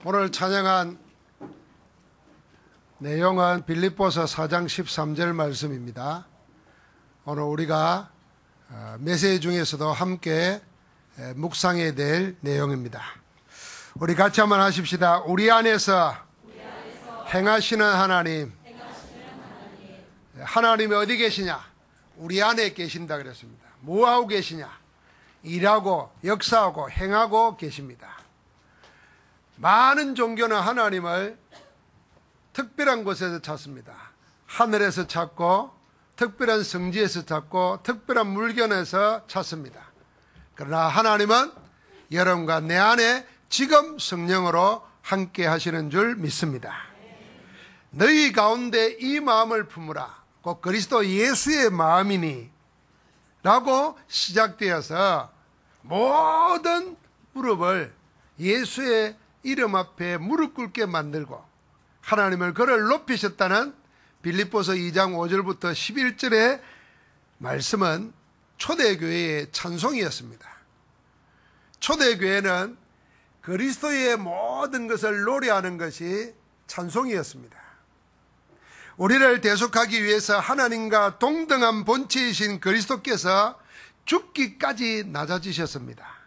오늘 찬양한 내용은 빌립보서 4장 13절 말씀입니다. 오늘 우리가 메시지 중에서도 함께 묵상해야 될 내용입니다. 우리 같이 한번 하십시다. 우리 안에서 행하시는 하나님. 하나님이 어디 계시냐? 우리 안에 계신다 그랬습니다. 뭐하고 계시냐? 일하고 역사하고 행하고 계십니다. 많은 종교는 하나님을 특별한 곳에서 찾습니다. 하늘에서 찾고 특별한 성지에서 찾고 특별한 물건에서 찾습니다. 그러나 하나님은 여러분과 내 안에 지금 성령으로 함께 하시는 줄 믿습니다. 너희 가운데 이 마음을 품으라. 곧 그리스도 예수의 마음이니 라고 시작되어서 모든 무릎을 예수의 이름 앞에 무릎 꿇게 만들고 하나님을 그를 높이셨다는 빌립보서 2장 5절부터 11절의 말씀은 초대교회의 찬송이었습니다. 초대교회는 그리스도의 모든 것을 노래하는 것이 찬송이었습니다. 우리를 대속하기 위해서 하나님과 동등한 본체이신 그리스도께서 죽기까지 낮아지셨습니다.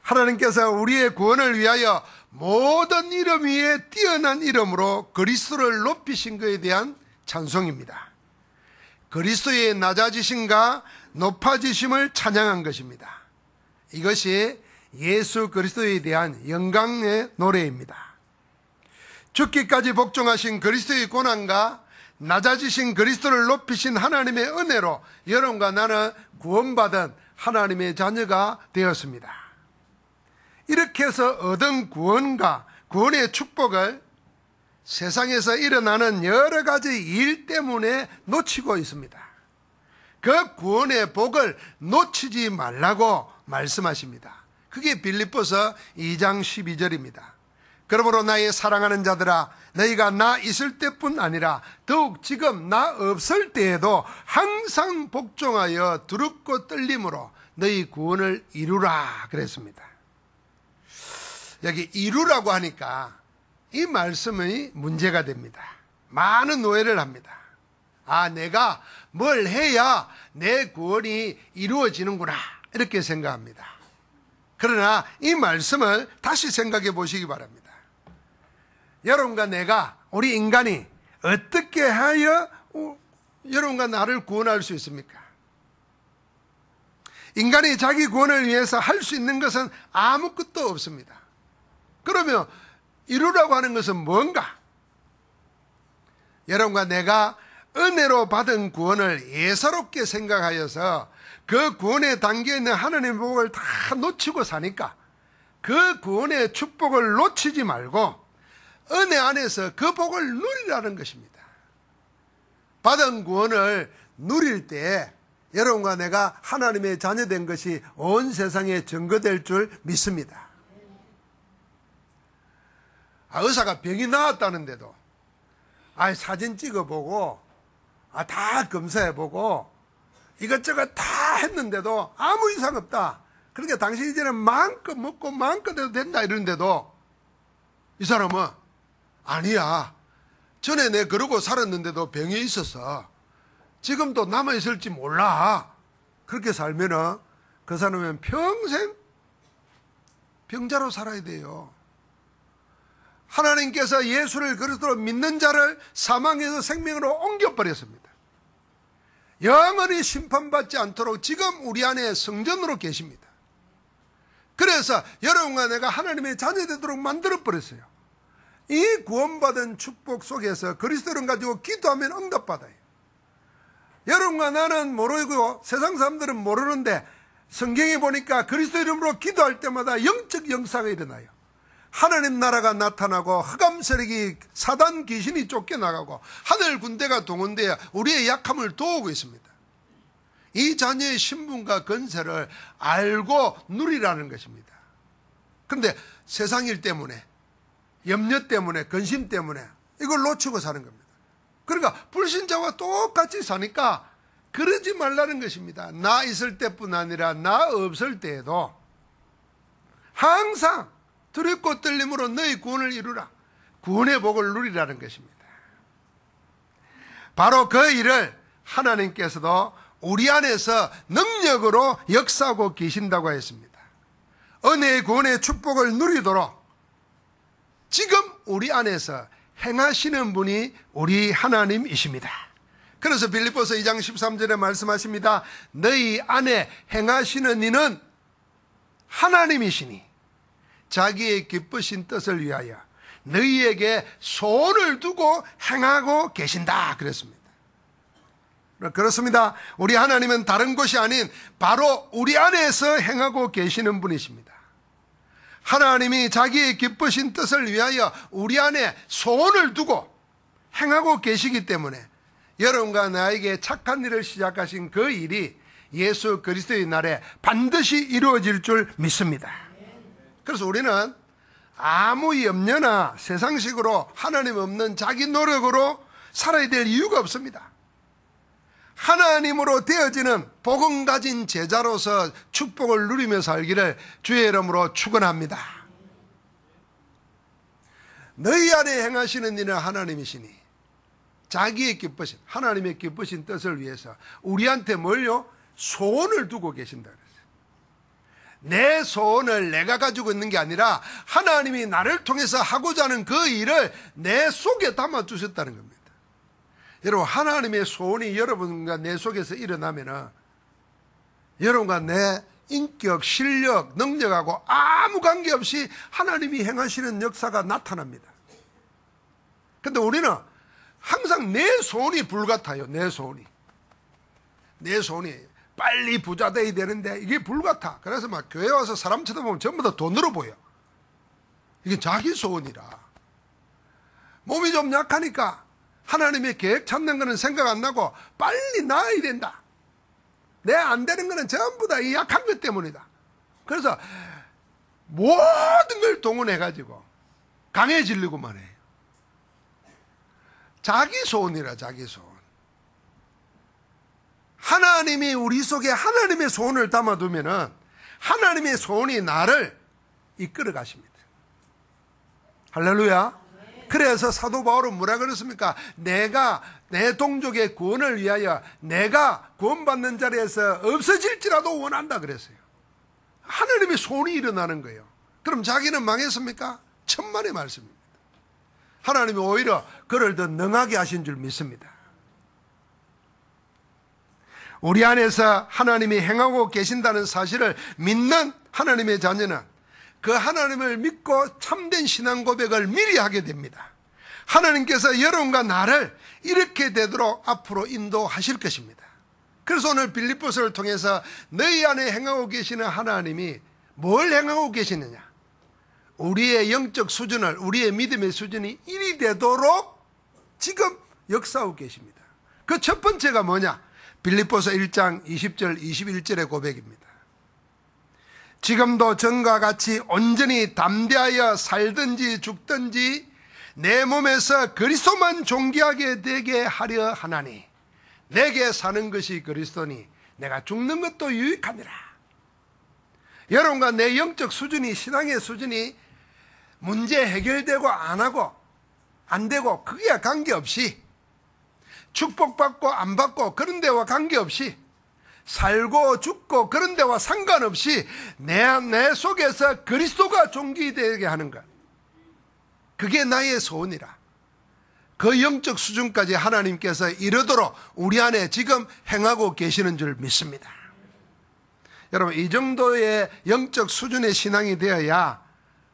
하나님께서 우리의 구원을 위하여 모든 이름 위에 뛰어난 이름으로 그리스도를 높이신 것에 대한 찬송입니다. 그리스도의 낮아지심과 높아지심을 찬양한 것입니다. 이것이 예수 그리스도에 대한 영광의 노래입니다. 죽기까지 복종하신 그리스도의 고난과 낮아지신 그리스도를 높이신 하나님의 은혜로 여러분과 나는 구원받은 하나님의 자녀가 되었습니다. 이렇게 해서 얻은 구원과 구원의 축복을 세상에서 일어나는 여러 가지 일 때문에 놓치고 있습니다. 그 구원의 복을 놓치지 말라고 말씀하십니다. 그게 빌립보서 2장 12절입니다. 그러므로 나의 사랑하는 자들아, 너희가 나 있을 때뿐 아니라 더욱 지금 나 없을 때에도 항상 복종하여 두렵고 떨림으로 너희 구원을 이루라 그랬습니다. 여기 이루라고 하니까 이 말씀이 문제가 됩니다. 많은 오해를 합니다. 내가 뭘 해야 내 구원이 이루어지는구나 이렇게 생각합니다. 그러나 이 말씀을 다시 생각해 보시기 바랍니다. 여러분과 내가, 우리 인간이 어떻게 하여 여러분과 나를 구원할 수 있습니까? 인간이 자기 구원을 위해서 할 수 있는 것은 아무것도 없습니다. 그러면 이루라고 하는 것은 뭔가? 여러분과 내가 은혜로 받은 구원을 예사롭게 생각하여서 그 구원에 담겨있는 하나님의 복을 다 놓치고 사니까 그 구원의 축복을 놓치지 말고 은혜 안에서 그 복을 누리라는 것입니다. 받은 구원을 누릴 때 여러분과 내가 하나님의 자녀된 것이 온 세상에 증거될 줄 믿습니다. 의사가 병이 나았다는데도 사진 찍어보고 다 검사해보고 이것저것 다 했는데도 아무 이상 없다. 그러니까 당신이 이제는 마음껏 먹고 마음껏 해도 된다 이러는데도 이 사람은 아니야, 전에 내 그러고 살았는데도 병이 있어서 지금도 남아있을지 몰라. 그렇게 살면은 그 사람은 평생 병자로 살아야 돼요. 하나님께서 예수를 그리스도로 믿는 자를 사망에서 생명으로 옮겨버렸습니다. 영원히 심판받지 않도록 지금 우리 안에 성전으로 계십니다. 그래서 여러분과 내가 하나님의 자녀되도록 만들어버렸어요. 이 구원받은 축복 속에서 그리스도를 가지고 기도하면 응답받아요. 여러분과 나는 모르고 세상 사람들은 모르는데 성경에 보니까 그리스도 이름으로 기도할 때마다 영적 역사가 일어나요. 하나님 나라가 나타나고 흑암 세력이 사단 귀신이 쫓겨나가고 하늘 군대가 동원되어 우리의 약함을 도우고 있습니다. 이 자녀의 신분과 건세를 알고 누리라는 것입니다. 그런데 세상 일 때문에, 염려 때문에, 근심 때문에 이걸 놓치고 사는 겁니다. 그러니까 불신자와 똑같이 사니까 그러지 말라는 것입니다. 나 있을 때뿐 아니라 나 없을 때에도 항상 두렵고 떨림으로 너희 구원을 이루라. 구원의 복을 누리라는 것입니다. 바로 그 일을 하나님께서도 우리 안에서 능력으로 역사하고 계신다고 했습니다. 은혜의 구원의 축복을 누리도록 지금 우리 안에서 행하시는 분이 우리 하나님이십니다. 그래서 빌립보서 2장 13절에 말씀하십니다. 너희 안에 행하시는 이는 하나님이시니 자기의 기쁘신 뜻을 위하여 너희에게 소원을 두고 행하고 계신다 그랬습니다. 그렇습니다. 우리 하나님은 다른 곳이 아닌 바로 우리 안에서 행하고 계시는 분이십니다. 하나님이 자기의 기쁘신 뜻을 위하여 우리 안에 소원을 두고 행하고 계시기 때문에 여러분과 나에게 착한 일을 시작하신 그 일이 예수 그리스도의 날에 반드시 이루어질 줄 믿습니다. 그래서 우리는 아무 염려나 세상식으로 하나님 없는 자기 노력으로 살아야 될 이유가 없습니다. 하나님으로 되어지는 복음 가진 제자로서 축복을 누리며 살기를 주의 이름으로 축원합니다. 너희 안에 행하시는 이는 하나님이시니 자기의 기쁘신 하나님의 기쁘신 뜻을 위해서 우리한테 뭘요? 소원을 두고 계신다 그랬어요. 내 소원을 내가 가지고 있는 게 아니라 하나님이 나를 통해서 하고자 하는 그 일을 내 속에 담아 주셨다는 겁니다. 여러분, 하나님의 소원이 여러분과 내 속에서 일어나면은 여러분과 내 인격, 실력, 능력하고 아무 관계없이 하나님이 행하시는 역사가 나타납니다. 근데 우리는 항상 내 소원이 불같아요. 내 소원이 빨리 부자 돼야 되는데 이게 불같아. 그래서 막 교회 와서 사람 쳐다보면 전부 다 돈으로 보여. 이게 자기 소원이라. 몸이 좀 약하니까 하나님의 계획 찾는 거는 생각 안 나고 빨리 나아야 된다. 내 안 되는 거는 전부 다 이 약한 것 때문이다. 그래서 모든 걸 동원해가지고 강해지려고만 해요. 자기 소원이라, 자기 소원. 하나님이 우리 속에 하나님의 소원을 담아두면은 하나님의 소원이 나를 이끌어 가십니다. 할렐루야. 그래서 사도 바울은 뭐라 그랬습니까? 내가 내 동족의 구원을 위하여 내가 구원받는 자리에서 없어질지라도 원한다 그랬어요. 하나님의 소원이 일어나는 거예요. 그럼 자기는 망했습니까? 천만의 말씀입니다. 하나님이 오히려 그를 더 능하게 하신 줄 믿습니다. 우리 안에서 하나님이 행하고 계신다는 사실을 믿는 하나님의 자녀는 그 하나님을 믿고 참된 신앙 고백을 미리 하게 됩니다. 하나님께서 여러분과 나를 이렇게 되도록 앞으로 인도하실 것입니다. 그래서 오늘 빌립보서를 통해서 너희 안에 행하고 계시는 하나님이 뭘 행하고 계시느냐? 우리의 영적 수준을, 우리의 믿음의 수준이 1이 되도록 지금 역사하고 계십니다. 그 첫 번째가 뭐냐? 빌립보서 1장 20절 21절의 고백입니다. 지금도 전과 같이 온전히 담대하여 살든지 죽든지 내 몸에서 그리스도만 존귀하게 되게 하려 하나니 내게 사는 것이 그리스도니 내가 죽는 것도 유익하니라. 여러분과 내 영적 수준이, 신앙의 수준이 문제 해결되고 안 하고 안 되고 그게 관계없이, 축복받고 안 받고 그런 데와 관계없이, 살고 죽고 그런 데와 상관없이 내 속에서 그리스도가 존귀되게 하는 것, 그게 나의 소원이라. 그 영적 수준까지 하나님께서 이르도록 우리 안에 지금 행하고 계시는 줄 믿습니다. 여러분, 이 정도의 영적 수준의 신앙이 되어야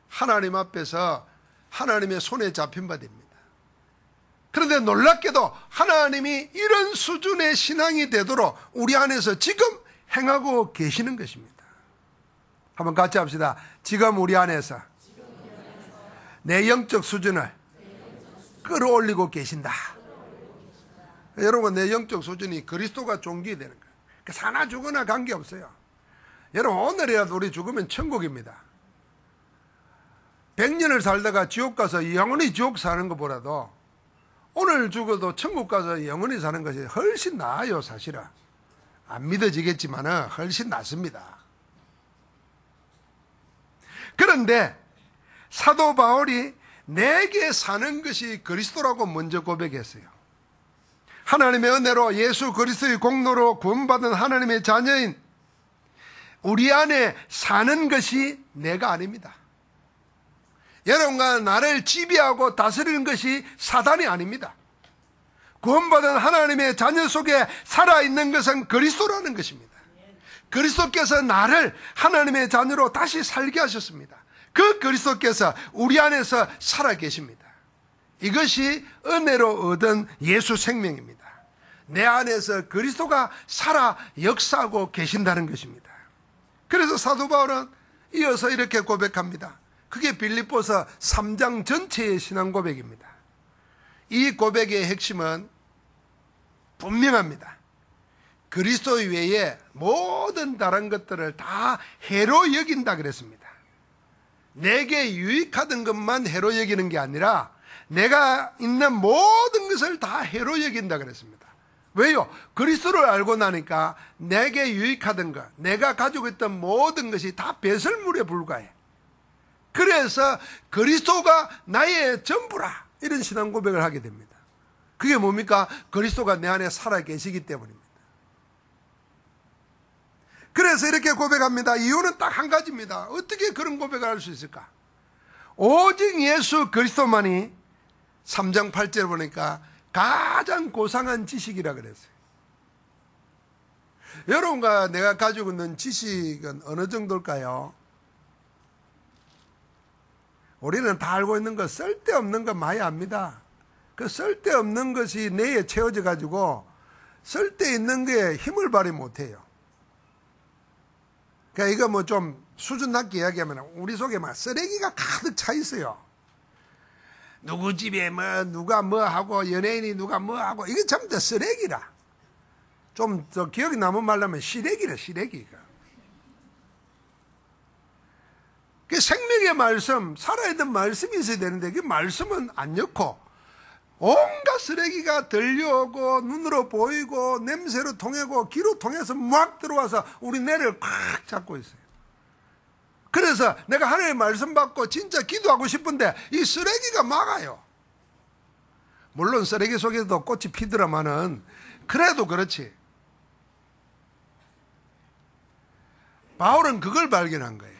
하나님 앞에서 하나님의 손에 잡힌 바 됩니다. 그런데 놀랍게도 하나님이 이런 수준의 신앙이 되도록 우리 안에서 지금 행하고 계시는 것입니다. 한번 같이 합시다. 지금 우리 안에서 내 영적 수준을 끌어올리고 계신다. 여러분, 내 영적 수준이 그리스도가 존귀되는 거예요. 사나 죽으나 관계없어요. 여러분, 오늘이라도 우리 죽으면 천국입니다. 100년을 살다가 지옥 가서 영원히 지옥 사는 것보다도 오늘 죽어도 천국 가서 영원히 사는 것이 훨씬 나아요. 사실은 안 믿어지겠지만 훨씬 낫습니다. 그런데 사도 바울이 내게 사는 것이 그리스도라고 먼저 고백했어요. 하나님의 은혜로 예수 그리스도의 공로로 구원받은 하나님의 자녀인 우리 안에 사는 것이 내가 아닙니다. 여러분과 나를 지배하고 다스리는 것이 사단이 아닙니다. 구원받은 하나님의 자녀 속에 살아있는 것은 그리스도라는 것입니다. 그리스도께서 나를 하나님의 자녀로 다시 살게 하셨습니다. 그 그리스도께서 우리 안에서 살아계십니다. 이것이 은혜로 얻은 예수 생명입니다. 내 안에서 그리스도가 살아 역사하고 계신다는 것입니다. 그래서 사도 바울은 이어서 이렇게 고백합니다. 그게 빌립보서 3장 전체의 신앙 고백입니다. 이 고백의 핵심은 분명합니다. 그리스도 외에 모든 다른 것들을 다 해로 여긴다 그랬습니다. 내게 유익하던 것만 해로 여기는 게 아니라 내가 있는 모든 것을 다 해로 여긴다 그랬습니다. 왜요? 그리스도를 알고 나니까 내게 유익하던 것, 내가 가지고 있던 모든 것이 다 배설물에 불과해. 그래서 그리스도가 나의 전부라, 이런 신앙 고백을 하게 됩니다. 그게 뭡니까? 그리스도가 내 안에 살아 계시기 때문입니다. 그래서 이렇게 고백합니다. 이유는 딱 한 가지입니다. 어떻게 그런 고백을 할 수 있을까? 오직 예수 그리스도만이 3장 8절 보니까 가장 고상한 지식이라 그랬어요. 여러분과 내가 가지고 있는 지식은 어느 정도일까요? 우리는 다 알고 있는 거, 쓸데없는 거 많이 압니다. 그 쓸데없는 것이 뇌에 채워져 가지고 쓸데있는 게 힘을 발휘 못해요. 그러니까 이거 뭐 좀 수준 낮게 이야기하면 우리 속에 막 쓰레기가 가득 차 있어요. 누구 집에 뭐 누가 뭐 하고 연예인이 누가 뭐 하고 이게 전부 다 쓰레기라. 좀 더 기억이 남은 말로 하면 시래기라, 시래기가. 그 생명의 말씀, 살아있는 말씀이 있어야 되는데 그 말씀은 안 넣고 온갖 쓰레기가 들려오고 눈으로 보이고 냄새로 통하고 귀로 통해서 막 들어와서 우리 뇌를 꽉 잡고 있어요. 그래서 내가 하나님의 말씀 받고 진짜 기도하고 싶은데 이 쓰레기가 막아요. 물론 쓰레기 속에도 꽃이 피더라마는 그래도 그렇지. 바울은 그걸 발견한 거예요.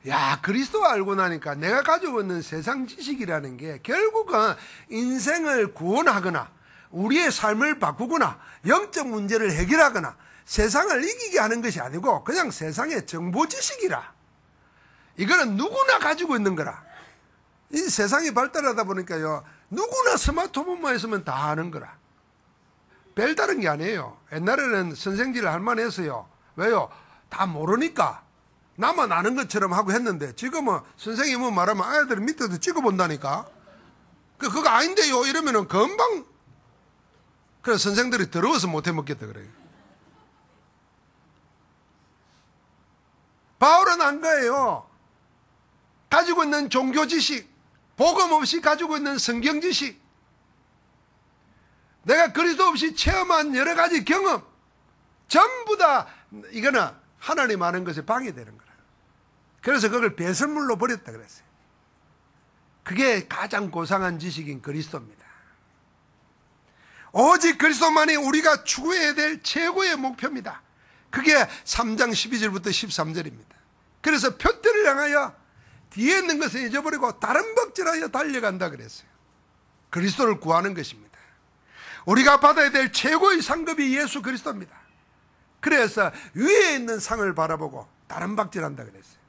야, 그리스도 알고 나니까 내가 가지고 있는 세상 지식이라는 게 결국은 인생을 구원하거나 우리의 삶을 바꾸거나 영적 문제를 해결하거나 세상을 이기게 하는 것이 아니고 그냥 세상의 정보 지식이라. 이거는 누구나 가지고 있는 거라. 이 세상이 발달하다 보니까요, 누구나 스마트폰만 있으면 다 아는 거라. 별다른 게 아니에요. 옛날에는 선생질을 할 만했어요. 왜요? 다 모르니까 나만 아는 것처럼 하고 했는데 지금은 선생님은 말하면 아이들 밑에도 찍어본다니까. 그거 아닌데요 이러면은 금방. 그래서 선생들이 더러워서 못해 먹겠다 그래요. 바울은 안 거예요. 가지고 있는 종교 지식, 복음 없이 가지고 있는 성경 지식, 내가 그리스도 없이 체험한 여러 가지 경험, 전부 다 이거는 하나님 아는 것에 방해되는 거라. 그래서 그걸 배설물로 버렸다 그랬어요. 그게 가장 고상한 지식인 그리스도입니다. 오직 그리스도만이 우리가 추구해야 될 최고의 목표입니다. 그게 3장 12절부터 13절입니다. 그래서 표대를 향하여 뒤에 있는 것을 잊어버리고 다른 박질하여 달려간다 그랬어요. 그리스도를 구하는 것입니다. 우리가 받아야 될 최고의 상급이 예수 그리스도입니다. 그래서 위에 있는 상을 바라보고 다른 박질한다 그랬어요.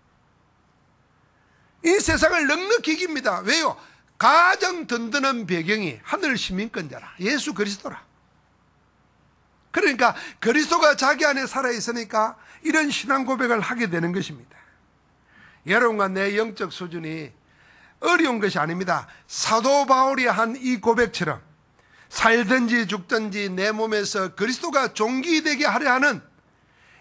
이 세상을 넉넉히 이깁니다. 왜요? 가장 든든한 배경이 하늘 시민권자라, 예수 그리스도라. 그러니까 그리스도가 자기 안에 살아있으니까 이런 신앙 고백을 하게 되는 것입니다. 여러분과 내 영적 수준이 어려운 것이 아닙니다. 사도 바울이 한 이 고백처럼 살든지 죽든지 내 몸에서 그리스도가 존귀되게 하려 하는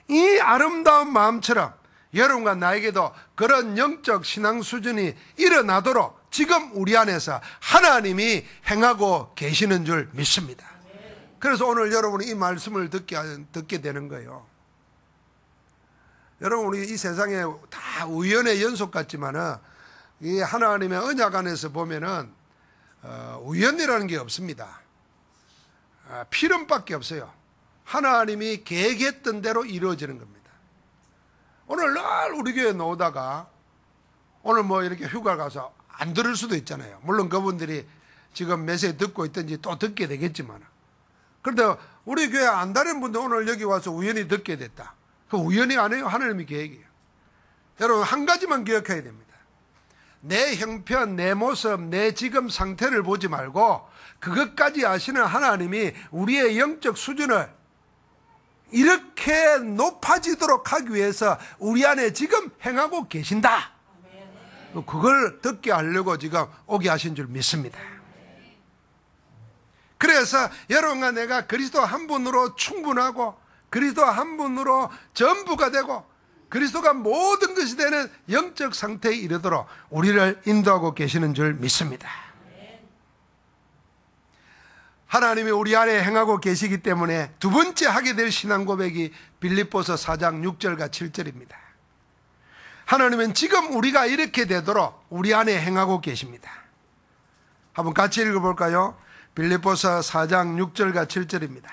이 아름다운 마음처럼 여러분과 나에게도 그런 영적 신앙 수준이 일어나도록 지금 우리 안에서 하나님이 행하고 계시는 줄 믿습니다. 그래서 오늘 여러분이 이 말씀을 듣게 되는 거예요. 여러분, 우리 이 세상에 다 우연의 연속 같지만은 이 하나님의 언약 안에서 보면은 우연이라는 게 없습니다. 필연밖에 없어요. 하나님이 계획했던 대로 이루어지는 겁니다. 오늘 날 우리 교회에 나오다가 오늘 뭐 이렇게 휴가 가서 안 들을 수도 있잖아요. 물론 그분들이 지금 메시지 듣고 있든지 또 듣게 되겠지만, 그런데 우리 교회 안 다른 분들 오늘 여기 와서 우연히 듣게 됐다. 그 우연이 아니에요. 하나님의 계획이에요. 여러분, 한 가지만 기억해야 됩니다. 내 형편, 내 모습, 내 지금 상태를 보지 말고 그것까지 아시는 하나님이 우리의 영적 수준을 이렇게 높아지도록 하기 위해서 우리 안에 지금 행하고 계신다. 그걸 듣게 하려고 지금 오게 하신 줄 믿습니다. 그래서 여러분과 내가 그리스도 한 분으로 충분하고 그리스도 한 분으로 전부가 되고 그리스도가 모든 것이 되는 영적 상태에 이르도록 우리를 인도하고 계시는 줄 믿습니다. 하나님이 우리 안에 행하고 계시기 때문에 두 번째 하게 될 신앙 고백이 빌립보서 4장 6절과 7절입니다. 하나님은 지금 우리가 이렇게 되도록 우리 안에 행하고 계십니다. 한번 같이 읽어볼까요? 빌립보서 4장 6절과 7절입니다.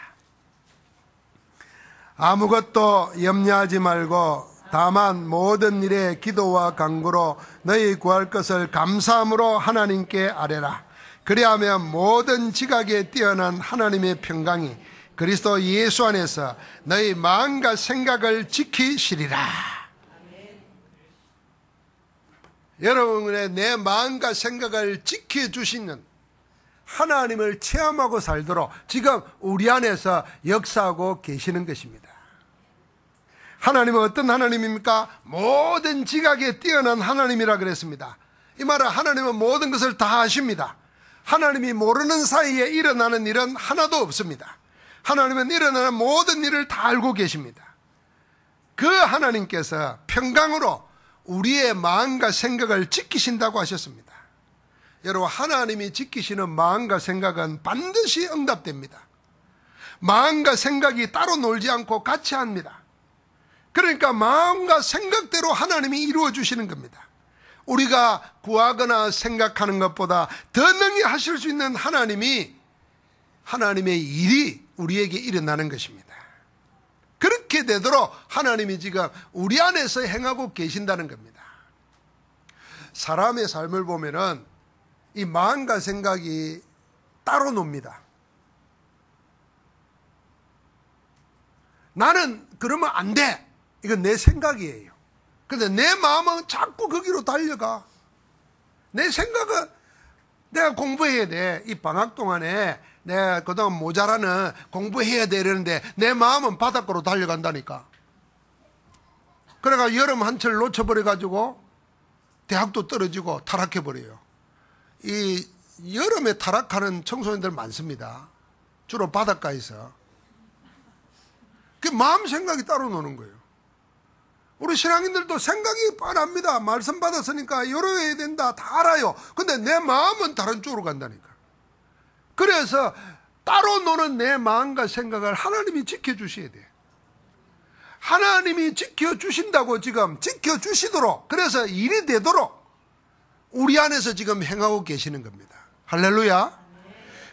아무것도 염려하지 말고 다만 모든 일에 기도와 간구로 너희 구할 것을 감사함으로 하나님께 아뢰라. 그리하면 모든 지각에 뛰어난 하나님의 평강이 그리스도 예수 안에서 너희 마음과 생각을 지키시리라. 여러분의 내 마음과 생각을 지켜주시는 하나님을 체험하고 살도록 지금 우리 안에서 역사하고 계시는 것입니다. 하나님은 어떤 하나님입니까? 모든 지각에 뛰어난 하나님이라 그랬습니다. 이 말은 하나님은 모든 것을 다 아십니다. 하나님이 모르는 사이에 일어나는 일은 하나도 없습니다. 하나님은 일어나는 모든 일을 다 알고 계십니다. 그 하나님께서 평강으로 우리의 마음과 생각을 지키신다고 하셨습니다. 여러분, 하나님이 지키시는 마음과 생각은 반드시 응답됩니다. 마음과 생각이 따로 놀지 않고 같이 합니다. 그러니까 마음과 생각대로 하나님이 이루어 주시는 겁니다. 우리가 구하거나 생각하는 것보다 더 능히 하실 수 있는 하나님의 일이 우리에게 일어나는 것입니다. 그렇게 되도록 하나님이 지금 우리 안에서 행하고 계신다는 겁니다. 사람의 삶을 보면은 이 마음과 생각이 따로 놉니다. 나는 그러면 안 돼. 이건 내 생각이에요. 근데 내 마음은 자꾸 거기로 달려가. 내 생각은 내가 공부해야 돼. 이 방학 동안에 내가 그동안 모자라는 공부해야 돼 이러는데 내 마음은 바닷가로 달려간다니까. 그래가 여름 한철 놓쳐버려가지고 대학도 떨어지고 타락해버려요. 이 여름에 타락하는 청소년들 많습니다. 주로 바닷가에서. 그 마음 생각이 따로 노는 거예요. 우리 신앙인들도 생각이 뻔합니다. 말씀 받았으니까 이러해야 된다 다 알아요. 근데 내 마음은 다른 쪽으로 간다니까. 그래서 따로 노는 내 마음과 생각을 하나님이 지켜주셔야 돼. 하나님이 지켜주신다고 지금 지켜주시도록, 그래서 일이 되도록 우리 안에서 지금 행하고 계시는 겁니다. 할렐루야.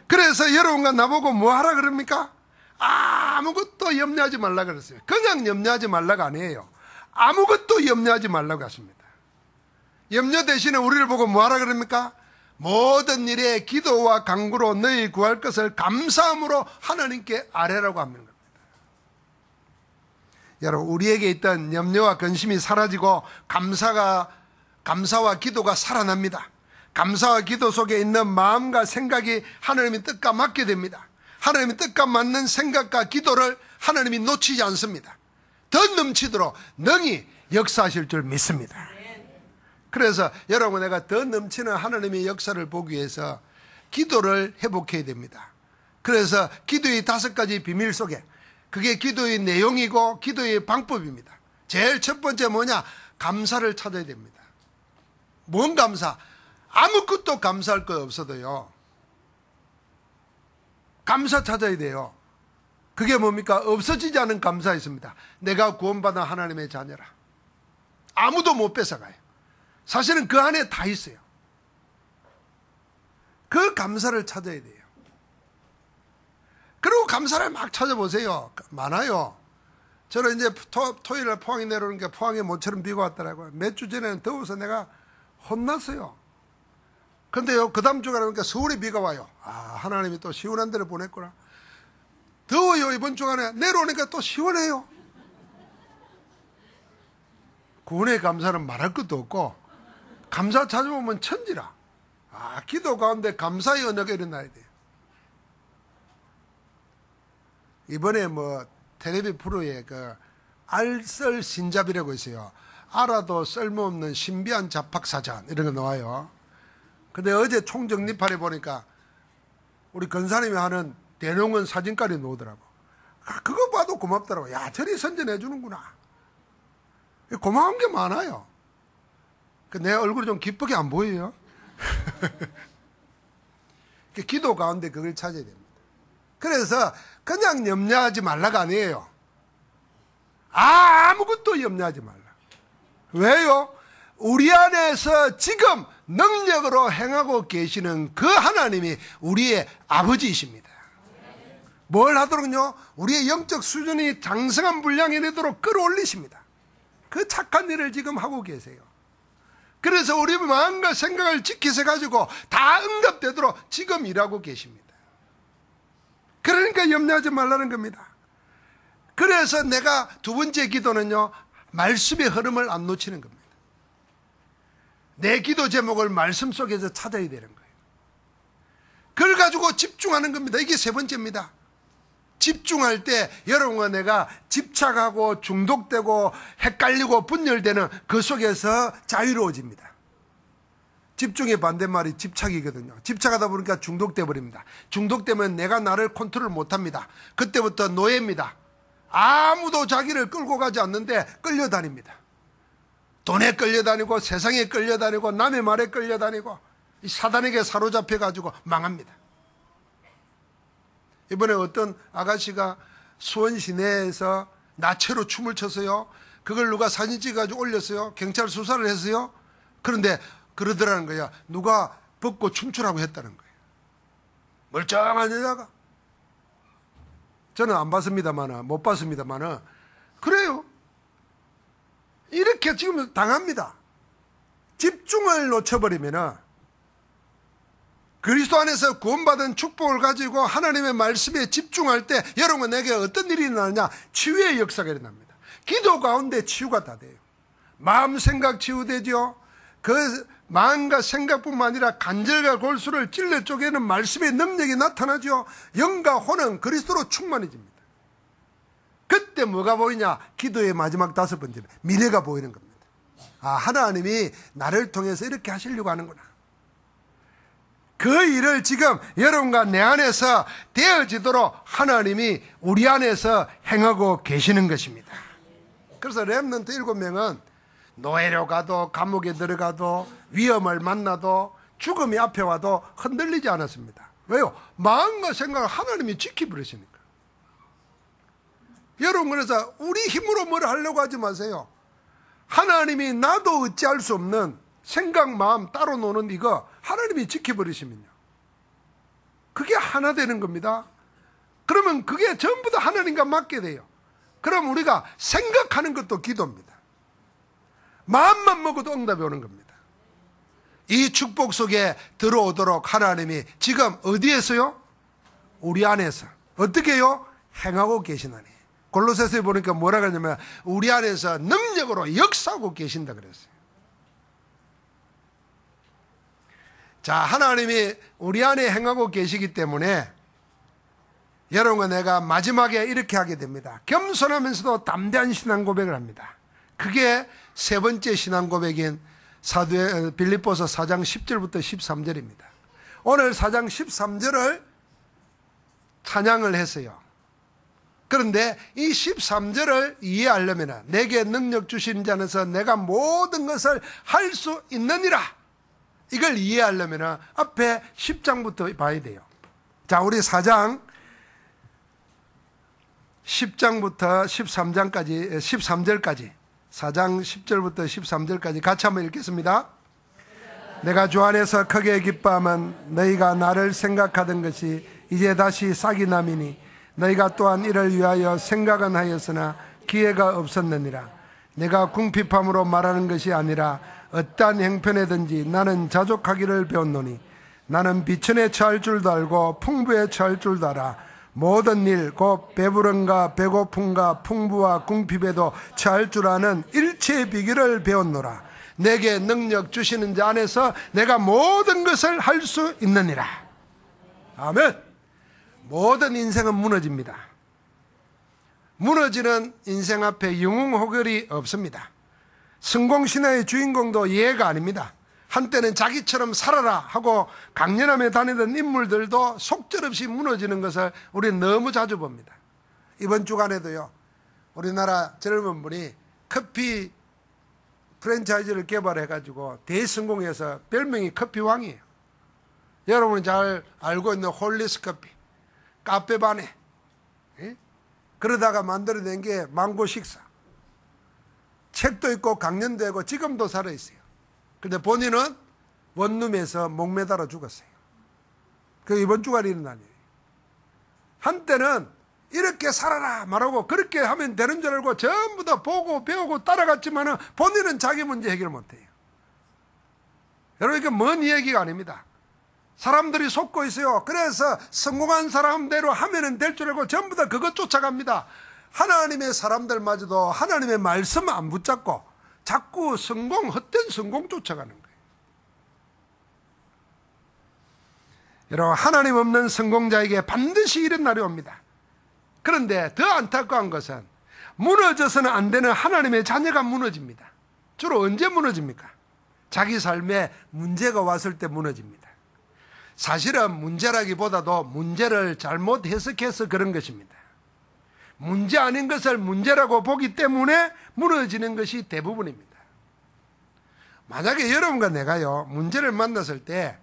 그래서 여러분과 나보고 뭐 하라 그럽니까? 아무것도 염려하지 말라 그랬어요. 그냥 염려하지 말라가 아니에요. 아무것도 염려하지 말라고 하십니다. 염려 대신에 우리를 보고 뭐 하라 그럽니까? 모든 일에 기도와 간구로 너희 구할 것을 감사함으로 하나님께 아뢰라고 하는 겁니다. 여러분, 우리에게 있던 염려와 근심이 사라지고 감사와 기도가 살아납니다. 감사와 기도 속에 있는 마음과 생각이 하나님의 뜻과 맞게 됩니다. 하나님의 뜻과 맞는 생각과 기도를 하나님이 놓치지 않습니다. 더 넘치도록 능히 역사하실 줄 믿습니다. 그래서 여러분, 내가 더 넘치는 하나님의 역사를 보기 위해서 기도를 회복해야 됩니다. 그래서 기도의 5가지 비밀 속에, 그게 기도의 내용이고 기도의 방법입니다. 제일 첫 번째 뭐냐? 감사를 찾아야 됩니다. 뭔 감사? 아무것도 감사할 거 없어도요, 감사 찾아야 돼요. 그게 뭡니까? 없어지지 않은 감사 있습니다. 내가 구원받은 하나님의 자녀라. 아무도 못 뺏어가요. 사실은 그 안에 다 있어요. 그 감사를 찾아야 돼요. 그리고 감사를 막 찾아보세요. 많아요. 저는 이제 토요일날 포항에 내려오니까 포항에 모처럼 비가 왔더라고요. 몇 주 전에는 더워서 내가 혼났어요. 근데요, 그 다음 주가 그러니까 서울에 비가 와요. 아, 하나님이 또 시원한 데를 보냈구나. 더워요. 이번 주간에 내려오니까 또 시원해요. 구원의 감사는 말할 것도 없고, 감사 찾아보면 천지라. 아, 기도 가운데 감사의 언어가 일어나야 돼요. 이번에 뭐 텔레비 프로에 그 알쓸 신잡이라고 있어요. 알아도 쓸모없는 신비한 잡학사전 이런 거 나와요. 근데 어제 총정리판에 보니까 우리 권사님이 하는 대농원 사진까지 나오더라고. 아, 그거 봐도 고맙더라고. 야, 저리 선전해 주는구나. 고마운 게 많아요. 내 얼굴이 좀 기쁘게 안 보여요. 기도 가운데 그걸 찾아야 됩니다. 그래서 그냥 염려하지 말라가 아니에요. 아무것도 염려하지 말라. 왜요? 우리 안에서 지금 능력으로 행하고 계시는 그 하나님이 우리의 아버지이십니다. 뭘 하도록요? 우리의 영적 수준이 장성한 분량이 되도록 끌어올리십니다. 그 착한 일을 지금 하고 계세요. 그래서 우리 마음과 생각을 지키셔 가지고 다 응답되도록 지금 일하고 계십니다. 그러니까 염려하지 말라는 겁니다. 그래서 내가 두 번째 기도는요, 말씀의 흐름을 안 놓치는 겁니다. 내 기도 제목을 말씀 속에서 찾아야 되는 거예요. 그걸 가지고 집중하는 겁니다. 이게 세 번째입니다. 집중할 때 여러분과 내가 집착하고 중독되고 헷갈리고 분열되는 그 속에서 자유로워집니다. 집중의 반대말이 집착이거든요. 집착하다 보니까 중독돼 버립니다. 중독되면 내가 나를 컨트롤 못합니다. 그때부터 노예입니다. 아무도 자기를 끌고 가지 않는데 끌려다닙니다. 돈에 끌려다니고 세상에 끌려다니고 남의 말에 끌려다니고 이 사단에게 사로잡혀가지고 망합니다. 이번에 어떤 아가씨가 수원 시내에서 나체로 춤을 췄어요. 그걸 누가 사진 찍어가지고 올렸어요. 경찰 수사를 했어요. 그런데 그러더라는 거야. 누가 벗고 춤추라고 했다는 거예요. 멀쩡한 여자가. 저는 안 봤습니다만, 못 봤습니다만, 그래요. 이렇게 지금 당합니다. 집중을 놓쳐버리면 그리스도 안에서 구원받은 축복을 가지고 하나님의 말씀에 집중할 때 여러분 내게 어떤 일이 일어나느냐? 치유의 역사가 일어납니다. 기도 가운데 치유가 다 돼요. 마음 생각 치유되죠. 그 마음과 생각뿐만 아니라 간절과 골수를 찔러 쪼개는 말씀의 능력이 나타나죠. 영과 혼은 그리스도로 충만해집니다. 그때 뭐가 보이냐? 기도의 마지막 5번째 미래가 보이는 겁니다. 아, 하나님이 나를 통해서 이렇게 하시려고 하는구나. 그 일을 지금 여러분과 내 안에서 되어지도록 하나님이 우리 안에서 행하고 계시는 것입니다. 그래서 렘넌트 7명은 노예로 가도 감옥에 들어가도 위험을 만나도 죽음이 앞에 와도 흔들리지 않았습니다. 왜요? 마음과 생각을 하나님이 지켜버리시니까. 여러분, 그래서 우리 힘으로 뭘 하려고 하지 마세요. 하나님이 나도 어찌할 수 없는 생각, 마음 따로 노는 이거 하나님이 지켜버리시면요, 그게 하나 되는 겁니다. 그러면 그게 전부 다 하나님과 맞게 돼요. 그럼 우리가 생각하는 것도 기도입니다. 마음만 먹어도 응답이 오는 겁니다. 이 축복 속에 들어오도록 하나님이 지금 어디에서요? 우리 안에서 어떻게 해요? 행하고 계시나니. 골로새서에 보니까 뭐라 그러냐면 우리 안에서 능력으로 역사하고 계신다 그랬어요. 자, 하나님이 우리 안에 행하고 계시기 때문에 여러분과 내가 마지막에 이렇게 하게 됩니다. 겸손하면서도 담대한 신앙 고백을 합니다. 그게 세 번째 신앙 고백인 빌립보서 4장 10절부터 13절입니다. 오늘 4장 13절을 찬양을 했어요. 그런데 이 13절을 이해하려면 내게 능력 주신 자에서 내가 모든 것을 할 수 있느니라, 이걸 이해하려면 앞에 10장부터 봐야 돼요. 자, 우리 4장 10장부터 13절까지 4장 10절부터 13절까지 같이 한번 읽겠습니다. 내가 주 안에서 크게 기뻐함은 너희가 나를 생각하던 것이 이제 다시 싹이 남이니 너희가 또한 이를 위하여 생각은 하였으나 기회가 없었느니라. 내가 궁핍함으로 말하는 것이 아니라 어떠한 형편에든지 나는 자족하기를 배웠노니 나는 비천에 처할 줄도 알고 풍부에 처할 줄도 알아. 모든 일 곧 배부름과 배고픔과 풍부와 궁핍에도 처할 줄 아는 일체의 비결을 배웠노라. 내게 능력 주시는 자 안에서 내가 모든 것을 할 수 있느니라. 아멘. 모든 인생은 무너집니다. 무너지는 인생 앞에 영웅호결이 없습니다. 성공신화의 주인공도 예가 아닙니다. 한때는 자기처럼 살아라 하고 강연하며 다니던 인물들도 속절없이 무너지는 것을 우리는 너무 자주 봅니다. 이번 주간에도요, 우리나라 젊은 분이 커피 프랜차이즈를 개발해가지고 대성공해서 별명이 커피왕이에요. 여러분이 잘 알고 있는 홀리스 커피, 카페바네, 그러다가 만들어낸 게 망고 식사. 책도 있고 강연도 하고 지금도 살아있어요. 근데 본인은 원룸에서 목매달아 죽었어요. 그 이번 주간에 일어난 일이에요. 한때는 이렇게 살아라 말하고 그렇게 하면 되는 줄 알고 전부 다 보고 배우고 따라갔지만 본인은 자기 문제 해결 못해요. 여러분, 이게 먼 이야기가 아닙니다. 사람들이 속고 있어요. 그래서 성공한 사람대로 하면 될 줄 알고 전부 다 그것 쫓아갑니다. 하나님의 사람들마저도 하나님의 말씀 안 붙잡고 자꾸 헛된 성공 쫓아가는 거예요. 여러분, 하나님 없는 성공자에게 반드시 이런 날이 옵니다. 그런데 더 안타까운 것은 무너져서는 안 되는 하나님의 자녀가 무너집니다. 주로 언제 무너집니까? 자기 삶에 문제가 왔을 때 무너집니다. 사실은 문제라기보다도 문제를 잘못 해석해서 그런 것입니다. 문제 아닌 것을 문제라고 보기 때문에 무너지는 것이 대부분입니다. 만약에 여러분과 내가요, 문제를 만났을 때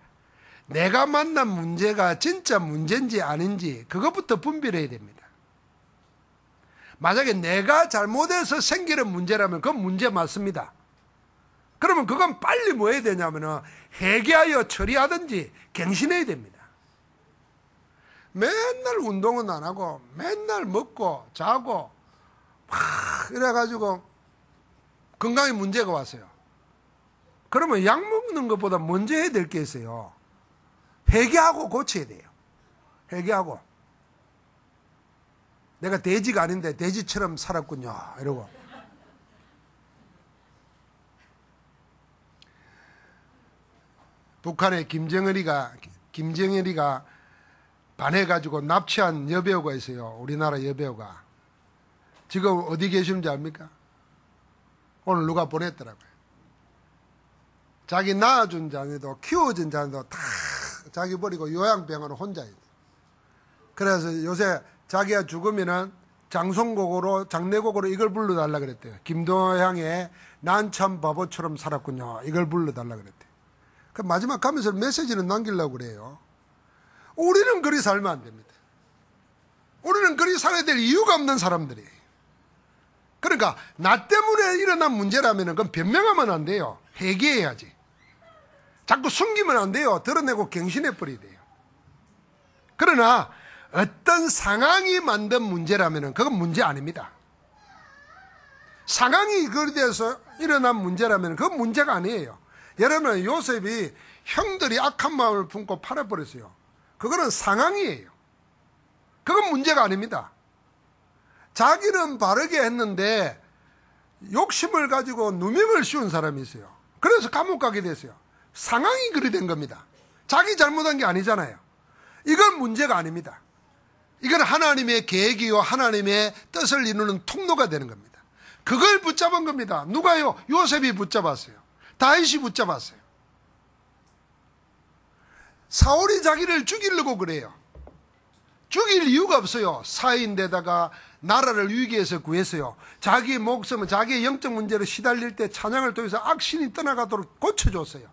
내가 만난 문제가 진짜 문제인지 아닌지 그것부터 분별해야 됩니다. 만약에 내가 잘못해서 생기는 문제라면 그건 문제 맞습니다. 그러면 그건 빨리 뭐 해야 되냐면 회개하여 처리하든지 갱신해야 됩니다. 맨날 운동은 안 하고 맨날 먹고 자고 막 이래가지고 건강에 문제가 왔어요. 그러면 약 먹는 것보다 먼저 해야 될 게 있어요. 회개하고 고쳐야 돼요. 회개하고. 내가 돼지가 아닌데 돼지처럼 살았군요 이러고. 북한의 김정일이가 반해가지고 납치한 여배우가 있어요. 우리나라 여배우가. 지금 어디 계시는지 압니까? 오늘 누가 보냈더라고요. 자기 낳아준 자녀도 키워준 자녀도 다 자기 버리고 요양병원에 혼자 있어요. 그래서 요새 자기가 죽으면은 장송곡으로 이걸 불러달라 그랬대요. 김도향의 난 참 바보처럼 살았군요. 이걸 불러달라 그랬대요. 그 마지막 가면서 메시지는 남기려고 그래요. 우리는 그리 살면 안 됩니다. 우리는 그리 살아야 될 이유가 없는 사람들이에요. 그러니까 나 때문에 일어난 문제라면 그건 변명하면 안 돼요. 회개해야지. 자꾸 숨기면 안 돼요. 드러내고 갱신해버려야 돼요. 그러나 어떤 상황이 만든 문제라면 그건 문제 아닙니다. 상황이 그리 돼서 일어난 문제라면 그건 문제가 아니에요. 여러분, 요셉이 형들이 악한 마음을 품고 팔아버렸어요. 그거는 상황이에요. 그건 문제가 아닙니다. 자기는 바르게 했는데 욕심을 가지고 누명을 씌운 사람이 있어요. 그래서 감옥 가게 됐어요. 상황이 그리 된 겁니다. 자기 잘못한 게 아니잖아요. 이건 문제가 아닙니다. 이건 하나님의 계획이요 하나님의 뜻을 이루는 통로가 되는 겁니다. 그걸 붙잡은 겁니다. 누가요? 요셉이 붙잡았어요. 다윗이 붙잡았어요. 사울이 자기를 죽이려고 그래요. 죽일 이유가 없어요. 사인데다가 나라를 위기에서 구했어요. 자기 목숨은 자기의 영적 문제로 시달릴 때 찬양을 통해서 악신이 떠나가도록 고쳐줬어요.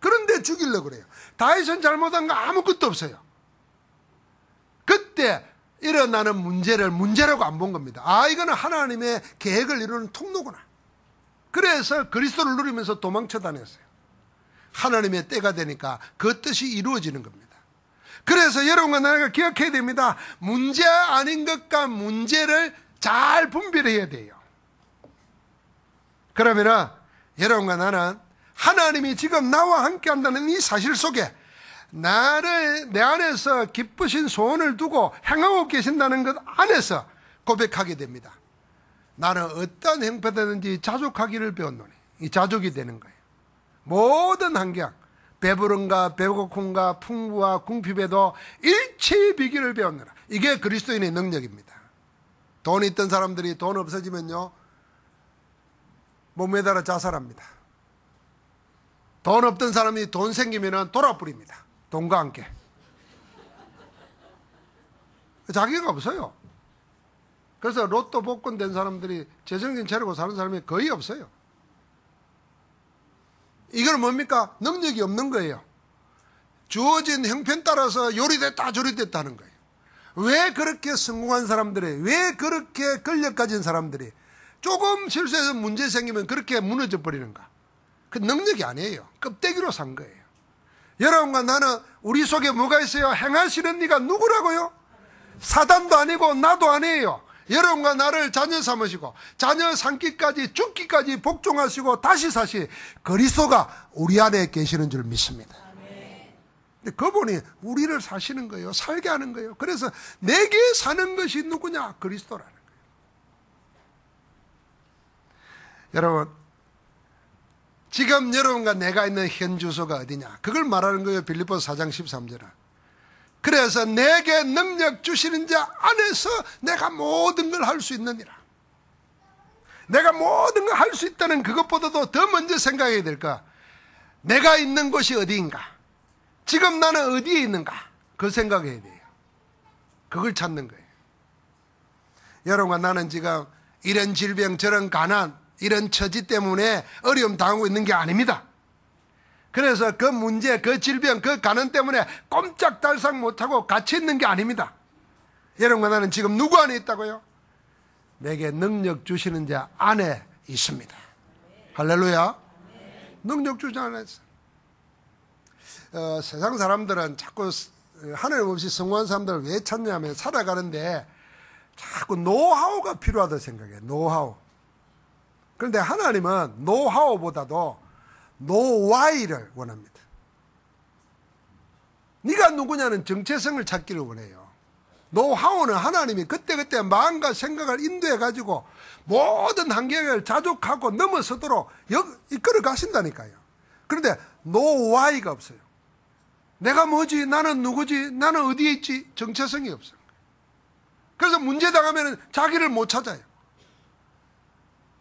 그런데 죽이려고 그래요. 다윗은 잘못한 거 아무것도 없어요. 그때 일어나는 문제를 문제라고 안 본 겁니다. 아, 이거는 하나님의 계획을 이루는 통로구나. 그래서 그리스도를 누리면서 도망쳐 다녔어요. 하나님의 때가 되니까 그 뜻이 이루어지는 겁니다. 그래서 여러분과 나가 기억해야 됩니다. 문제 아닌 것과 문제를 잘 분별해야 돼요. 그러면 여러분과 나는 하나님이 지금 나와 함께 한다는 이 사실 속에 나를 내 안에서 기쁘신 소원을 두고 행하고 계신다는 것 안에서 고백하게 됩니다. 나는 어떤 형편이든지 자족하기를 배웠노니 이 자족이 되는 거예요. 모든 환경, 배부른가 배고픔과 풍부와 궁핍에도 일체의 비결을 배웠노라. 이게 그리스도인의 능력입니다. 돈 있던 사람들이 돈 없어지면요 못 매달아 자살합니다. 돈 없던 사람이 돈 생기면 돌아버립니다. 돈과 함께. 자기가 없어요. 그래서 로또 복권 된 사람들이 재정신 차리고 사는 사람이 거의 없어요. 이건 뭡니까? 능력이 없는 거예요. 주어진 형편 따라서 요리됐다 저리됐다 하는 거예요. 왜 그렇게 성공한 사람들이, 왜 그렇게 권력 가진 사람들이 조금 실수해서 문제 생기면 그렇게 무너져 버리는가? 그 능력이 아니에요. 껍데기로 산 거예요. 여러분과 나는 우리 속에 뭐가 있어요? 행하시는 이가 누구라고요? 사단도 아니고 나도 아니에요. 여러분과 나를 자녀 삼으시고 자녀 삼기까지 죽기까지 복종하시고 다시 사시 그리스도가 우리 안에 계시는 줄 믿습니다. 근데 그분이 우리를 사시는 거예요. 살게 하는 거예요. 그래서 내게 사는 것이 누구냐? 그리스도라는 거예요. 여러분, 지금 여러분과 내가 있는 현 주소가 어디냐? 그걸 말하는 거예요. 빌립보서 4장 13절은. 그래서 내게 능력 주시는 자 안에서 내가 모든 걸 할 수 있느니라. 내가 모든 걸 할 수 있다는 그것보다도 더 먼저 생각해야 될까? 내가 있는 곳이 어디인가? 지금 나는 어디에 있는가? 그걸 생각해야 돼요. 그걸 찾는 거예요. 여러분과 나는 지금 이런 질병, 저런 가난, 이런 처지 때문에 어려움 당하고 있는 게 아닙니다. 그래서 그 문제, 그 질병, 그 가난 때문에 꼼짝달싹 못하고 갇혀 있는 게 아닙니다. 여러분과 나는 지금 누구 안에 있다고요? 내게 능력 주시는 자 안에 있습니다. 할렐루야. 능력 주시는 안에 있어. 세상 사람들은 자꾸 하나님 없이 성공한 사람들을 왜 찾냐면 살아가는데 자꾸 노하우가 필요하다 생각해요. 노하우. 그런데 하나님은 노하우보다도 노와이를 원합니다. 네가 누구냐는 정체성을 찾기를 원해요. 노하우는 하나님이 그때그때 마음과 생각을 인도해가지고 모든 한계를 자족하고 넘어서도록 이끌어 가신다니까요. 그런데 노와이가 없어요. 내가 뭐지? 나는 누구지? 나는 어디에 있지? 정체성이 없어요. 그래서 문제 당하면 자기를 못 찾아요.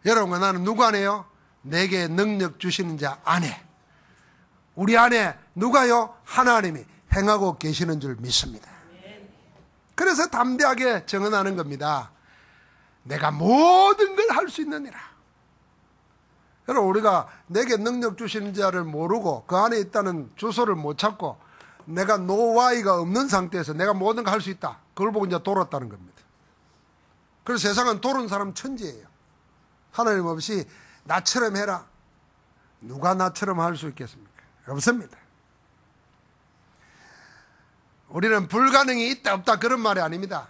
여러분과 나는 누구 안에요? 내게 능력 주시는 자 안에, 우리 안에 누가요? 하나님이 행하고 계시는 줄 믿습니다. 그래서 담대하게 증언하는 겁니다. 내가 모든 걸 할 수 있느니라. 여러분, 우리가 내게 능력 주시는 자를 모르고 그 안에 있다는 주소를 못 찾고 내가 노와이가 없는 상태에서 내가 모든 걸 할 수 있다, 그걸 보고 이제 돌았다는 겁니다. 그래서 세상은 도른 사람 천지예요. 하나님 없이 나처럼 해라. 누가 나처럼 할 수 있겠습니까? 없습니다. 우리는 불가능이 있다 없다 그런 말이 아닙니다.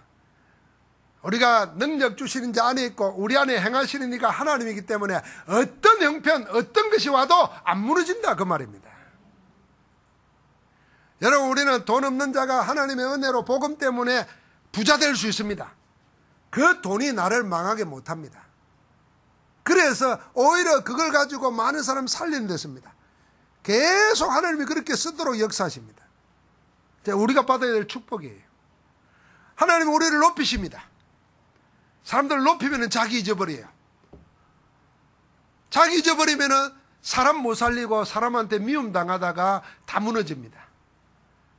우리가 능력 주시는 자 안에 있고 우리 안에 행하시는 이가 하나님이기 때문에 어떤 형편, 어떤 것이 와도 안 무너진다 그 말입니다. 여러분, 우리는 돈 없는 자가 하나님의 은혜로 복음 때문에 부자 될 수 있습니다. 그 돈이 나를 망하게 못합니다. 그래서 오히려 그걸 가지고 많은 사람 살리는 데습니다. 계속 하나님이 그렇게 쓰도록 역사하십니다. 우리가 받아야 될 축복이에요. 하나님은 우리를 높이십니다. 사람들을 높이면 자기 잊어버려요. 자기 잊어버리면 사람 못 살리고 사람한테 미움 당하다가 다 무너집니다.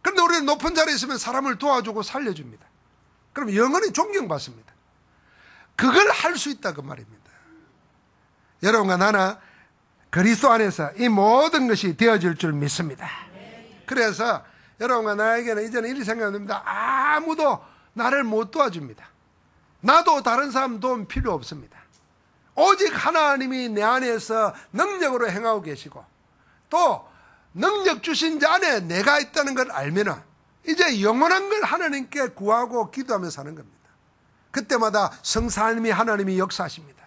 그런데 우리는 높은 자리에 있으면 사람을 도와주고 살려줍니다. 그럼 영원히 존경받습니다. 그걸 할 수 있다 그 말입니다. 여러분과 나는 그리스도 안에서 이 모든 것이 되어질 줄 믿습니다. 그래서 여러분과 나에게는 이제는 이렇게 생각합니다. 아무도 나를 못 도와줍니다. 나도 다른 사람 도움 필요 없습니다. 오직 하나님이 내 안에서 능력으로 행하고 계시고 또 능력 주신 자 안에 내가 있다는 걸 알면은 이제 영원한 걸 하나님께 구하고 기도하며 사는 겁니다. 그때마다 성삼위 하나님이 역사하십니다.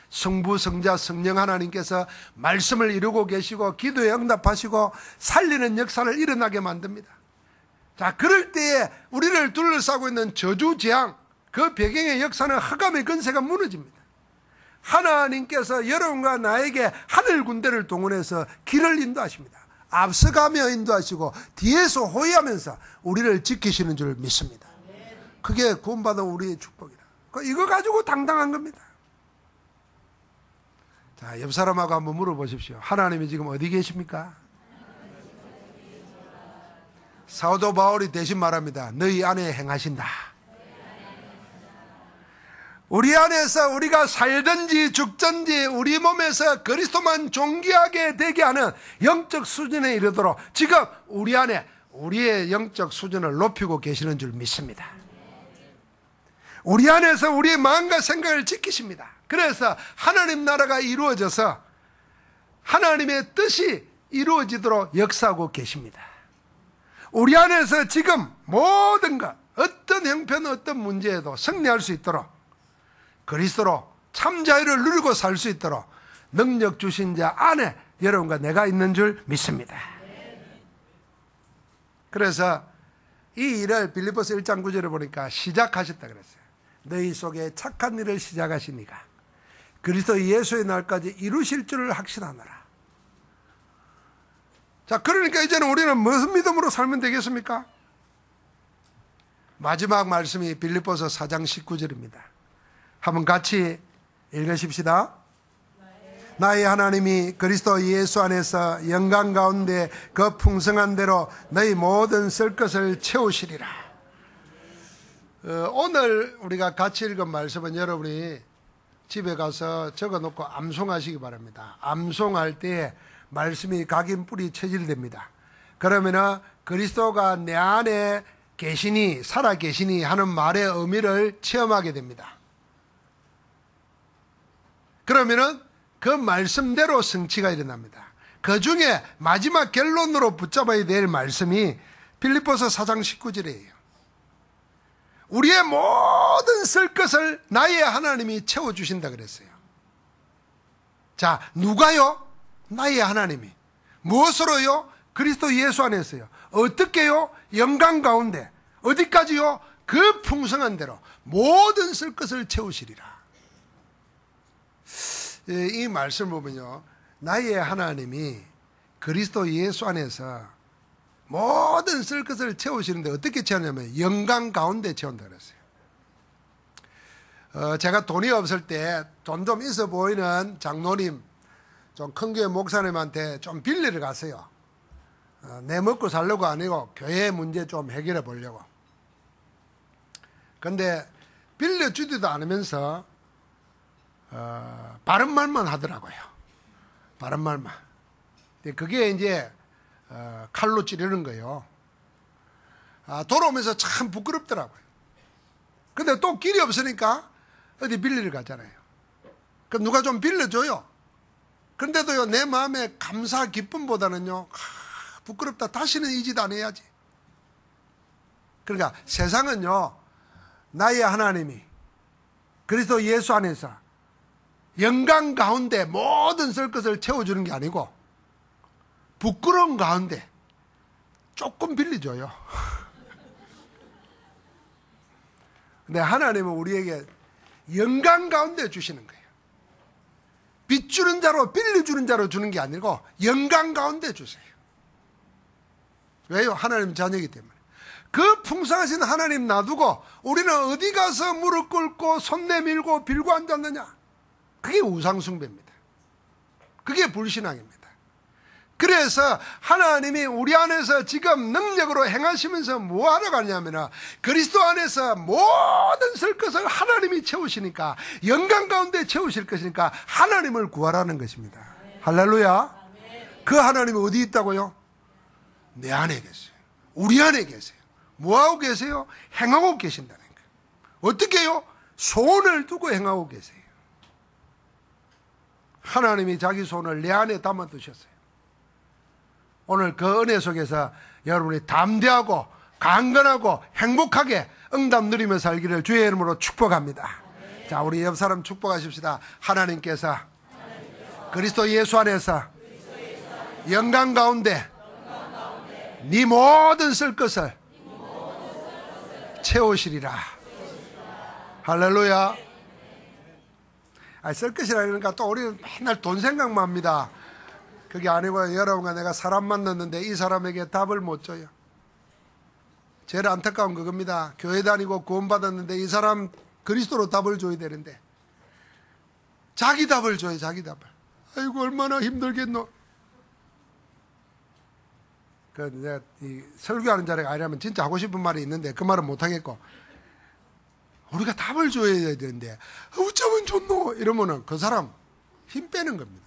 성부, 성자, 성령 하나님께서 말씀을 이루고 계시고 기도에 응답하시고 살리는 역사를 일어나게 만듭니다. 자, 그럴 때에 우리를 둘러싸고 있는 저주, 재앙, 그 배경의 역사는 흑암의 근세가 무너집니다. 하나님께서 여러분과 나에게 하늘 군대를 동원해서 길을 인도하십니다. 앞서가며 인도하시고 뒤에서 호위하면서 우리를 지키시는 줄 믿습니다. 그게 구원받은 우리의 축복이다. 이거 가지고 당당한 겁니다. 자, 옆 사람하고 한번 물어보십시오. 하나님이 지금 어디 계십니까? 사도 바울이 대신 말합니다. 너희 안에 행하신다. 우리 안에서 우리가 살든지 죽든지 우리 몸에서 그리스도만 존귀하게 되게 하는 영적 수준에 이르도록 지금 우리 안에 우리의 영적 수준을 높이고 계시는 줄 믿습니다. 우리 안에서 우리의 마음과 생각을 지키십니다. 그래서 하나님 나라가 이루어져서 하나님의 뜻이 이루어지도록 역사하고 계십니다. 우리 안에서 지금 모든 것, 어떤 형편, 어떤 문제에도 승리할 수 있도록 그리스도로 참 자유를 누리고 살 수 있도록 능력 주신 자 안에 여러분과 내가 있는 줄 믿습니다. 그래서 이 일을 빌립보서 1장 9절에 보니까 시작하셨다 그랬어요. 너희 속에 착한 일을 시작하시니까 그리스도 예수의 날까지 이루실 줄을 확신하노라. 자, 그러니까 이제는 우리는 무슨 믿음으로 살면 되겠습니까? 마지막 말씀이 빌립보서 4장 19절입니다. 한번 같이 읽으십시다. 나의 하나님이 그리스도 예수 안에서 영광 가운데 그 풍성한 대로 너희 모든 쓸 것을 채우시리라. 오늘 우리가 같이 읽은 말씀은 여러분이 집에 가서 적어놓고 암송하시기 바랍니다. 암송할 때 말씀이 각인뿔이 체질됩니다. 그러면은 그리스도가 내 안에 계시니 살아 계시니 하는 말의 의미를 체험하게 됩니다. 그러면은 그 말씀대로 성취가 일어납니다. 그 중에 마지막 결론으로 붙잡아야 될 말씀이 빌립보서 4장 19절이에요. 우리의 모든 쓸 것을 나의 하나님이 채워주신다 그랬어요. 자, 누가요? 나의 하나님이. 무엇으로요? 그리스도 예수 안에서요. 어떻게요? 영광 가운데. 어디까지요? 그 풍성한 대로 모든 쓸 것을 채우시리라. 이 말씀을 보면요, 나의 하나님이 그리스도 예수 안에서 모든 쓸 것을 채우시는데 어떻게 채우냐면 영광 가운데 채운다 그랬어요. 제가 돈이 없을 때 돈 좀 있어 보이는 장로님, 좀 큰 교회 목사님한테 좀 빌리러 갔어요. 내 먹고 살려고 아니고 교회 문제 좀 해결해 보려고. 근데 빌려주지도 않으면서 바른 말만 하더라고요. 바른 말만. 그게 이제 칼로 찌르는 거예요. 돌아오면서 참 부끄럽더라고요. 근데 또 길이 없으니까 어디 빌리러 가잖아요. 그럼 누가 좀 빌려줘요. 그런데도요, 내 마음에 감사 기쁨보다는요, 부끄럽다. 다시는 이 짓 안 해야지. 그러니까 세상은요, 나의 하나님이 그리스도 예수 안에서 영광 가운데 모든 쓸 것을 채워주는 게 아니고 부끄러운 가운데 조금 빌려줘요. 근데 하나님은 우리에게 영광 가운데 주시는 거예요. 빚주는 자로 빌려주는 자로 주는 게 아니고 영광 가운데 주세요. 왜요? 하나님 자녀이기 때문에. 그 풍성하신 하나님 놔두고 우리는 어디 가서 무릎 꿇고 손 내밀고 빌고 앉았느냐? 그게 우상숭배입니다. 그게 불신앙입니다. 그래서 하나님이 우리 안에서 지금 능력으로 행하시면서 뭐 하러 가냐면 그리스도 안에서 모든 쓸 것을 하나님이 채우시니까 영광 가운데 채우실 것이니까 하나님을 구하라는 것입니다. 할렐루야. 그 하나님이 어디 있다고요? 내 안에 계세요. 우리 안에 계세요. 뭐하고 계세요? 행하고 계신다는 거예요. 어떻게 해요? 소원을 두고 행하고 계세요. 하나님이 자기 손을 내 안에 담아 두셨어요. 오늘 그 은혜 속에서 여러분이 담대하고 강건하고 행복하게 응답 누리며 살기를 주의 이름으로 축복합니다. 자, 우리 옆 사람 축복하십시다. 하나님께서 그리스도 예수 안에서 영광 가운데 네 모든 쓸 것을 채우시리라. 할렐루야. 쓸 것이라 그러니까 또 우리는 맨날 돈 생각만 합니다. 그게 아니고 여러분과 내가 사람 만났는데 이 사람에게 답을 못 줘요. 제일 안타까운 그겁니다. 교회 다니고 구원받았는데 이 사람 그리스도로 답을 줘야 되는데 자기 답을 줘요. 자기 답을. 아이고 얼마나 힘들겠노. 내가 이 설교하는 자리가 아니라면 진짜 하고 싶은 말이 있는데 그 말은 못하겠고, 우리가 답을 줘야 되는데 어쩌면 좋노 이러면은 그 사람 힘 빼는 겁니다.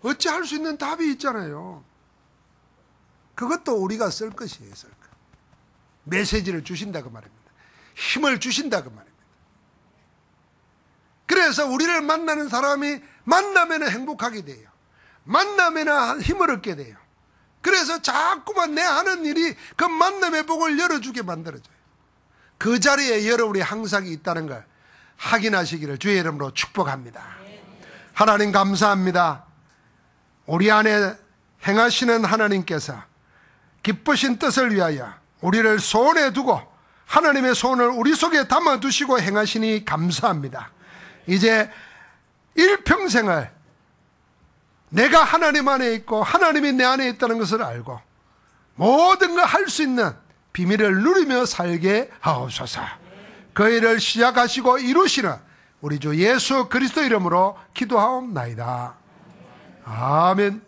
어찌 할 수 있는 답이 있잖아요. 그것도 우리가 쓸 것이에요. 쓸 것. 메시지를 주신다 그 말입니다. 힘을 주신다 그 말입니다. 그래서 우리를 만나는 사람이 만나면 행복하게 돼요. 만나면 힘을 얻게 돼요. 그래서 자꾸만 내 하는 일이 그 만남의 복을 열어주게 만들어줘요. 그 자리에 여러분이 항상 있다는 걸 확인하시기를 주의 이름으로 축복합니다. 하나님 감사합니다. 우리 안에 행하시는 하나님께서 기쁘신 뜻을 위하여 우리를 소원해 두고 하나님의 소원을 우리 속에 담아두시고 행하시니 감사합니다. 이제 일평생을 내가 하나님 안에 있고 하나님이 내 안에 있다는 것을 알고 모든 걸 할 수 있는 비밀을 누리며 살게 하옵소서. 그 일을 시작하시고 이루시는 우리 주 예수 그리스도 이름으로 기도하옵나이다. 아멘.